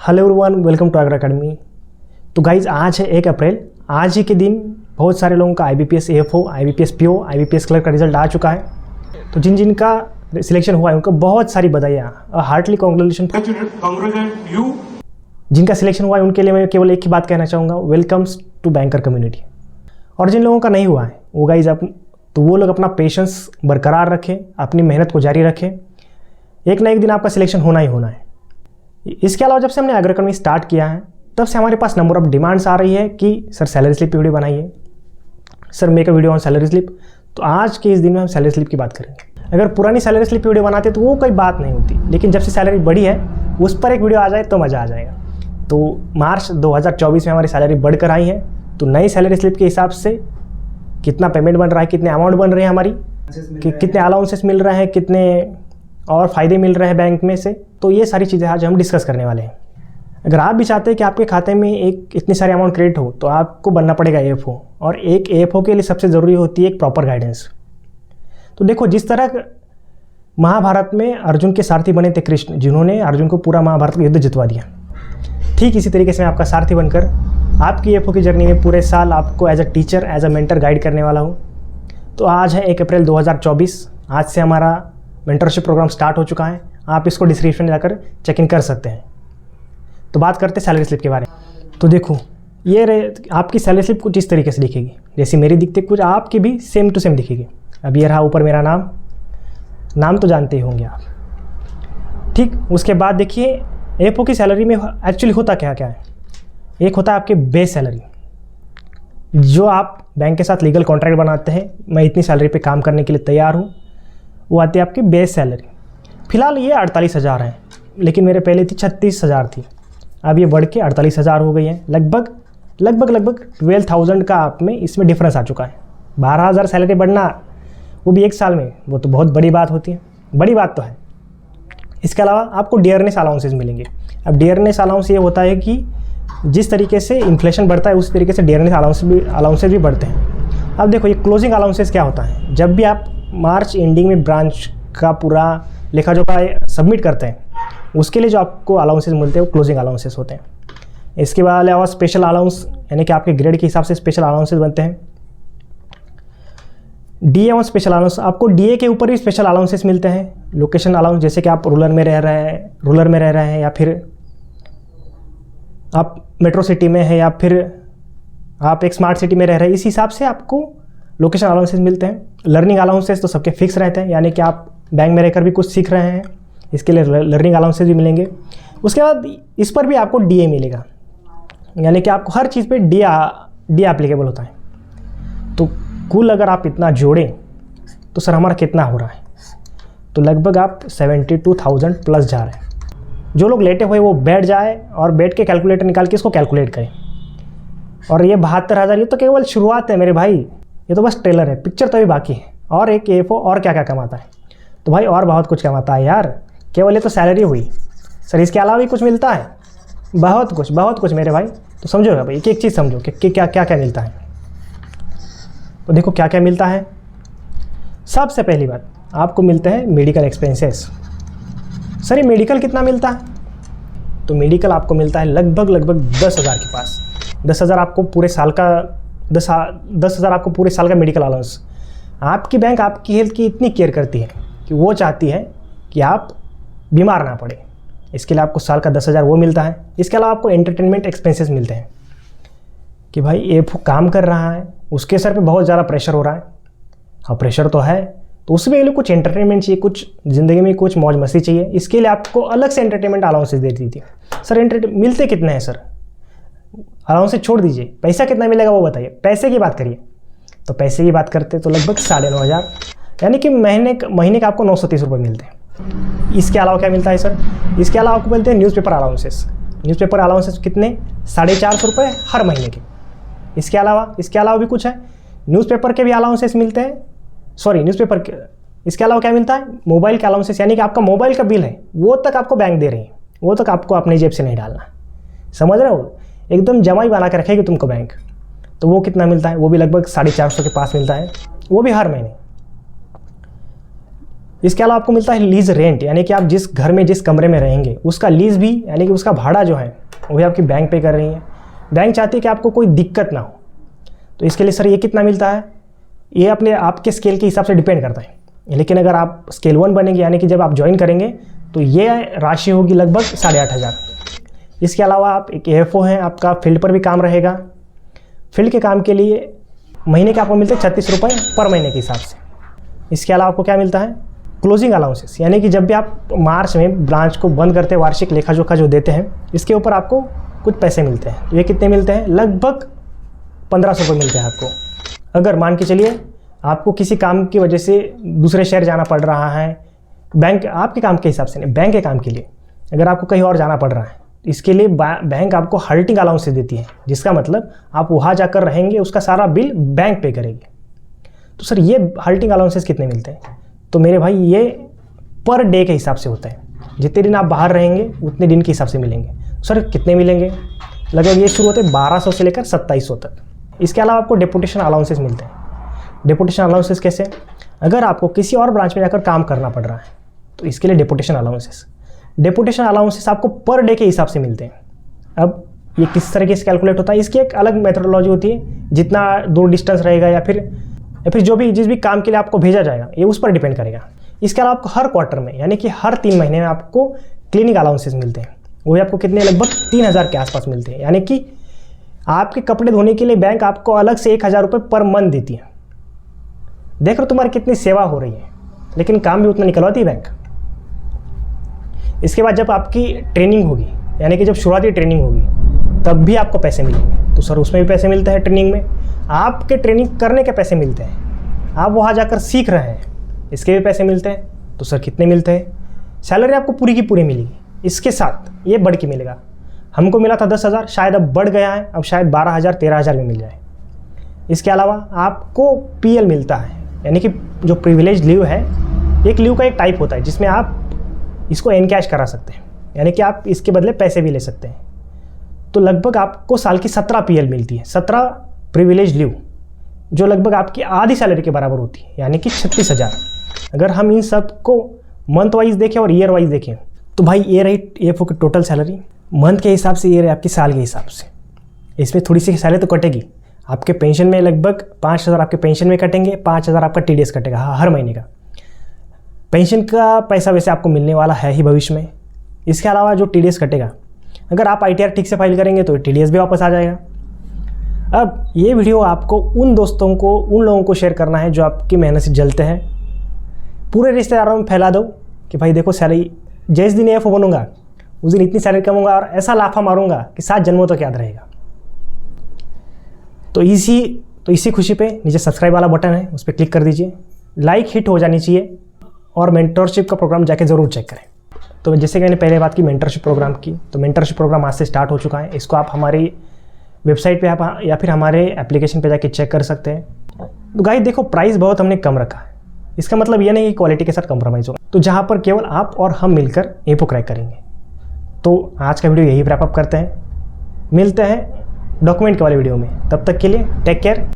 Hello everyone, welcome to Agra academy. तो guys आज है 1 अप्रैल। आज ही के दिन बहुत सारे लोगों का IBPS AFO, IBPS PO, IBPS clerk का रिजल्ट आ चुका है। तो जिन जिन का सिलेक्शन हुआ है उनको बहुत सारी बधाइयाँ, हार्टली कॉन्ग्रेचुलेशन। जिनका सिलेक्शन हुआ है उनके लिए मैं केवल एक ही बात कहना चाहूँगा, वेलकम्स टू बैंकर कम्युनिटी। और जिन लोगों का नहीं हुआ है वो गाइज तो वो लोग अपना पेशेंस बरकरार रखें, अपनी मेहनत को जारी रखें। एक ना एक दिन आपका सिलेक्शन होना ही होना है। इसके अलावा जब से हमने आगरा अकेडमी स्टार्ट किया है तब से हमारे पास नंबर ऑफ डिमांड्स आ रही है कि सर सैलरी स्लिप वीडियो बनाइए, sir make a video on salary slip. तो आज के इस दिन में हम सैलरी स्लिप की बात करेंगे। अगर पुरानी सैलरी स्लिप वीडियो बनाते तो वो कोई बात नहीं होती, लेकिन जब से सैलरी बढ़ी है उस पर एक वीडियो आ जाए तो मज़ा आ जाएगा। तो मार्च 2024 में हमारी सैलरी बढ़कर आई है। तो नई सैलरी स्लिप के हिसाब से कितना पेमेंट बन रहा है, कितने अमाउंट बन रहे हैं हमारी, कि कितने अलाउंसेस मिल रहे हैं, कितने और फ़ायदे मिल रहे हैं बैंक में से, तो ये सारी चीज़ें आज हम डिस्कस करने वाले हैं। अगर आप भी चाहते हैं कि आपके खाते में एक इतनी सारी अमाउंट क्रेडिट हो तो आपको बनना पड़ेगा AFO, और एक AFO के लिए सबसे ज़रूरी होती है एक प्रॉपर गाइडेंस। तो देखो, जिस तरह महाभारत में अर्जुन के सारथी बने थे कृष्ण, जिन्होंने अर्जुन को पूरा महाभारत का युद्ध जितवा दिया, ठीक इसी तरीके से मैं आपका सारथी बनकर आपकी AFO की जर्नी में पूरे साल आपको as a teacher, as a mentor guide करने वाला हूँ। तो आज है 1 अप्रैल 2024। आज से हमारा मेंटरशिप प्रोग्राम स्टार्ट हो चुका है। आप इसको डिस्क्रिप्शन में जाकर चेक इन कर सकते हैं। तो बात करते हैं सैलरी स्लिप के बारे में। तो देखो, ये आपकी सैलरी स्लिप कुछ इस तरीके से दिखेगी, जैसे मेरी दिखती कुछ आपकी भी सेम टू सेम दिखेगी। अब ये रहा ऊपर मेरा नाम तो जानते ही होंगे आप, ठीक। उसके बाद देखिए AFO की सैलरी में एक्चुअली होता क्या क्या है। एक होता है आपके बेस सैलरी, जो आप बैंक के साथ लीगल कॉन्ट्रैक्ट बनाते हैं, मैं इतनी सैलरी पे काम करने के लिए तैयार हूँ, वो आती है आपकी बेस सैलरी। फ़िलहाल ये 48,000 है, लेकिन मेरे पहले थी 36,000 थी। अब ये बढ़ के 48,000 हो गई है। लगभग 12,000 का आप में इसमें डिफरेंस आ चुका है। 12,000 सैलरी बढ़ना, वो भी एक साल में, वो तो बहुत बड़ी बात होती है, बड़ी बात तो है। इसके अलावा आपको डियरनेस अलाउंसेस मिलेंगे। अब डियरनेस अलाउंस ये होता है कि जिस तरीके से इन्फ्लेशन बढ़ता है उस तरीके से डियरनेस अलाउंसेस भी बढ़ते हैं। अब देखो, ये क्लोजिंग अलाउंसेस क्या होता है। जब भी आप मार्च एंडिंग में ब्रांच का पूरा लेखा जोखा सबमिट करते हैं, उसके लिए जो आपको अलाउंसेस मिलते हैं वो क्लोजिंग अलाउंसेस होते हैं। इसके अलावा स्पेशल अलाउंस, यानी कि आपके ग्रेड के हिसाब से स्पेशल अलाउंसेस बनते हैं। DA और स्पेशल अलाउंस, आपको DA के ऊपर भी स्पेशल अलाउंसेस मिलते हैं। लोकेशन अलाउंस, जैसे कि आप रूरल में रह रहे हैं या फिर आप मेट्रो सिटी में है या फिर आप एक स्मार्ट सिटी में रह रहे हैं, इस हिसाब से आपको लोकेशन अलाउंसेस मिलते हैं। लर्निंग अलाउंसेस तो सबके फिक्स रहते हैं, यानी कि आप बैंक में रहकर भी कुछ सीख रहे हैं, इसके लिए लर्निंग अलाउंसेस भी मिलेंगे। उसके बाद इस पर भी आपको DA मिलेगा, यानी कि आपको हर चीज़ पे DA एप्लीकेबल होता है। तो कुल अगर आप इतना जोड़ें तो सर हमारा कितना हो रहा है, तो लगभग आप 72,000 प्लस जा रहे हैं। जो लोग लेटे हुए वो बैठ जाए और बैठ के कैलकुलेटर निकाल के इसको कैलकुलेट करें। और ये 72,000 ये तो केवल शुरुआत है मेरे भाई, ये तो बस ट्रेलर है, पिक्चर तो अभी बाकी है। और एक AFO और क्या क्या कमाता है, तो भाई और बहुत कुछ कमाता है यार। केवल ये तो सैलरी हुई सर, इसके अलावा भी कुछ मिलता है, बहुत कुछ मेरे भाई। तो समझोगा भाई, एक एक चीज़ समझो कि क्या क्या क्या मिलता है। तो देखो क्या क्या मिलता है। सबसे पहली बात, आपको मिलते हैं मेडिकल एक्सपेंसेस। सर ये मेडिकल कितना मिलता है, तो मेडिकल आपको मिलता है लगभग 10,000 के पास। 10,000 आपको पूरे साल का 10,000 आपको पूरे साल का मेडिकल अलाउंस। आपकी बैंक आपकी हेल्थ की इतनी केयर करती है कि वो चाहती है कि आप बीमार ना पड़े, इसके लिए आपको साल का 10,000 वो मिलता है। इसके अलावा आपको एंटरटेनमेंट एक्सपेंसेस मिलते हैं कि भाई AFO काम कर रहा है, उसके सर पे बहुत ज़्यादा प्रेशर हो रहा है। हाँ, प्रेशर तो है, तो उसमें लिए कुछ एंटरटेनमेंट चाहिए, कुछ ज़िंदगी में कुछ मौज मस्ती चाहिए, इसके लिए आपको अलग से एंटरटेनमेंट अलाउंसेस दे दी थी। सर मिलते कितने हैं सर, अलाउंसेस छोड़ दीजिए, पैसा कितना मिलेगा वो बताइए, पैसे की बात करिए। तो पैसे की बात करते तो लगभग 9,500, यानी कि महीने का आपको 930 रुपये मिलते हैं। इसके अलावा क्या मिलता है सर, इसके अलावा आपको मिलते हैं न्यूज़पेपर अलाउंसेस। न्यूज़पेपर अलाउंसेस कितने, 450 रुपये हर महीने के। इसके अलावा भी कुछ है, न्यूज़पेपर के भी अलाउंसेस मिलते हैं। सॉरी, न्यूज़पेपर के, इसके अलावा क्या मिलता है, मोबाइल के अलाउंसेस, यानी कि आपका मोबाइल का बिल है वो तक आपको बैंक दे रही है, वो तक आपको अपनी जेब से नहीं डालना। समझ रहे हो, एकदम जमा ही बना के रखेगी तुमको बैंक। तो वो कितना मिलता है, वो भी लगभग 450 के पास मिलता है, वो भी हर महीने। इसके अलावा आपको मिलता है लीज रेंट, यानी कि आप जिस घर में जिस कमरे में रहेंगे उसका लीज भी यानी कि उसका भाड़ा जो है वो भी आपकी बैंक पे कर रही है। बैंक चाहती है कि आपको कोई दिक्कत ना हो, तो इसके लिए सर ये कितना मिलता है, ये अपने आपके स्केल के हिसाब से डिपेंड करता है। लेकिन अगर आप स्केल 1 बनेंगे यानी कि जब आप ज्वाइन करेंगे तो ये राशि होगी लगभग 8,500। इसके अलावा आप एक AFO हैं, आपका फील्ड पर भी काम रहेगा। फील्ड के काम के लिए महीने के आपको मिलते हैं 36 रुपये पर महीने के हिसाब से। इसके अलावा आपको क्या मिलता है, क्लोजिंग अलाउंसेस, यानी कि जब भी आप मार्च में ब्रांच को बंद करते हैं, वार्षिक लेखा जोखा जो देते हैं, इसके ऊपर आपको कुछ पैसे मिलते हैं। तो ये कितने मिलते हैं, लगभग 1500 रुपये मिलते हैं आपको। अगर मान के चलिए आपको किसी काम की वजह से दूसरे शहर जाना पड़ रहा है, बैंक आपके काम के हिसाब से नहीं, बैंक के काम के लिए अगर आपको कहीं और जाना पड़ रहा है, इसके लिए बैंक आपको हल्टिंग अलाउंसेस देती है, जिसका मतलब आप वहाँ जाकर रहेंगे, उसका सारा बिल बैंक पे करेगी। तो सर ये हल्टिंग अलाउंसेस कितने मिलते हैं, तो मेरे भाई ये पर डे के हिसाब से होता है। जितने दिन आप बाहर रहेंगे उतने दिन के हिसाब से मिलेंगे। सर कितने मिलेंगे, लगभग ये शुरू होते हैं 1200 से लेकर 2700 तक। इसके अलावा आपको डेपुटेशन अलाउंसेस मिलते हैं। डेपुटेशन अलाउंसेस कैसे, अगर आपको किसी और ब्रांच में जाकर काम करना पड़ रहा है तो इसके लिए डेपुटेशन अलाउंसेस आपको पर डे के हिसाब से मिलते हैं। अब ये किस तरीके से कैलकुलेट होता है, इसकी एक अलग मेथोडोलॉजी होती है, जितना दूर डिस्टेंस रहेगा या फिर जो भी जिस भी काम के लिए आपको भेजा जाएगा ये उस पर डिपेंड करेगा। इसके अलावा आपको हर क्वार्टर में यानी कि हर 3 महीने में आपको क्लिनिक अलाउंसेस मिलते हैं। वो आपको कितने, लगभग 3000 के आसपास मिलते हैं। यानी कि आपके कपड़े धोने के लिए बैंक आपको अलग से 1000 रुपये पर मंथ देती है। देख लो तुम्हारी कितनी सेवा हो रही है, लेकिन काम भी उतना निकलवाती है बैंक। इसके बाद जब आपकी ट्रेनिंग होगी, यानी कि जब शुरुआती ट्रेनिंग होगी, तब भी आपको पैसे मिलेंगे। तो सर उसमें भी पैसे मिलते हैं, ट्रेनिंग में आपके ट्रेनिंग करने के पैसे मिलते हैं, आप वहाँ जाकर सीख रहे हैं, इसके भी पैसे मिलते हैं। तो सर कितने मिलते हैं, सैलरी आपको पूरी की पूरी मिलेगी, इसके साथ ये बढ़ के मिलेगा। हमको मिला था 10,000, शायद अब बढ़ गया है, अब शायद 12,000 13,000 में मिल जाए। इसके अलावा आपको PL मिलता है, यानी कि जो प्रिविलेज लीव है, एक लीव का एक टाइप होता है जिसमें आप इसको एनकैश करा सकते हैं, यानी कि आप इसके बदले पैसे भी ले सकते हैं। तो लगभग आपको साल की 17 PL मिलती है, 17 प्रिविलेज लीव, जो लगभग आपकी आधी सैलरी के बराबर होती है, यानी कि 36,000। अगर हम इन सब को मंथ वाइज देखें और ईयर वाइज देखें तो भाई ये रही AFO की टोटल सैलरी मंथ के हिसाब से, ये रही आपकी साल के हिसाब से। इसमें थोड़ी सी सैलरी तो कटेगी, आपके पेंशन में लगभग 5,000 आपके पेंशन में कटेंगे, 5,000 आपका TDS कटेगा हर महीने का। पेंशन का पैसा वैसे आपको मिलने वाला है ही भविष्य में। इसके अलावा जो TDS कटेगा, अगर आप ITR ठीक से फाइल करेंगे तो TDS भी वापस आ जाएगा। अब ये वीडियो आपको उन दोस्तों को, उन लोगों को शेयर करना है जो आपकी मेहनत से जलते हैं। पूरे रिश्तेदारों में फैला दो कि भाई देखो सैलरी, जिस दिन AFO बनूंगा उस दिन इतनी सैलरी कमाऊंगा और ऐसा लाफा मारूंगा कि 7 जन्मों तक याद रहेगा। तो इसी खुशी पे नीचे सब्सक्राइब वाला बटन है, उस पर क्लिक कर दीजिए। लाइक हिट हो जानी चाहिए और मेंटरशिप का प्रोग्राम जाके ज़रूर चेक करें। तो जैसे कि मैंने पहले बात की मेंटरशिप प्रोग्राम की, तो मेंटरशिप प्रोग्राम आज से स्टार्ट हो चुका है। इसको आप हमारी वेबसाइट पे आप या फिर हमारे एप्लीकेशन पे जाके चेक कर सकते हैं। तो गाइस देखो, प्राइस बहुत हमने कम रखा है, इसका मतलब ये नहीं कि क्वालिटी के साथ कॉम्प्रोमाइज़ होगा, तो जहाँ पर केवल आप और हम मिलकर AFO क्रैक करेंगे। तो आज का वीडियो यही रैप अप करते हैं, मिलते हैं डॉक्यूमेंट के वाले वीडियो में। तब तक के लिए टेक केयर,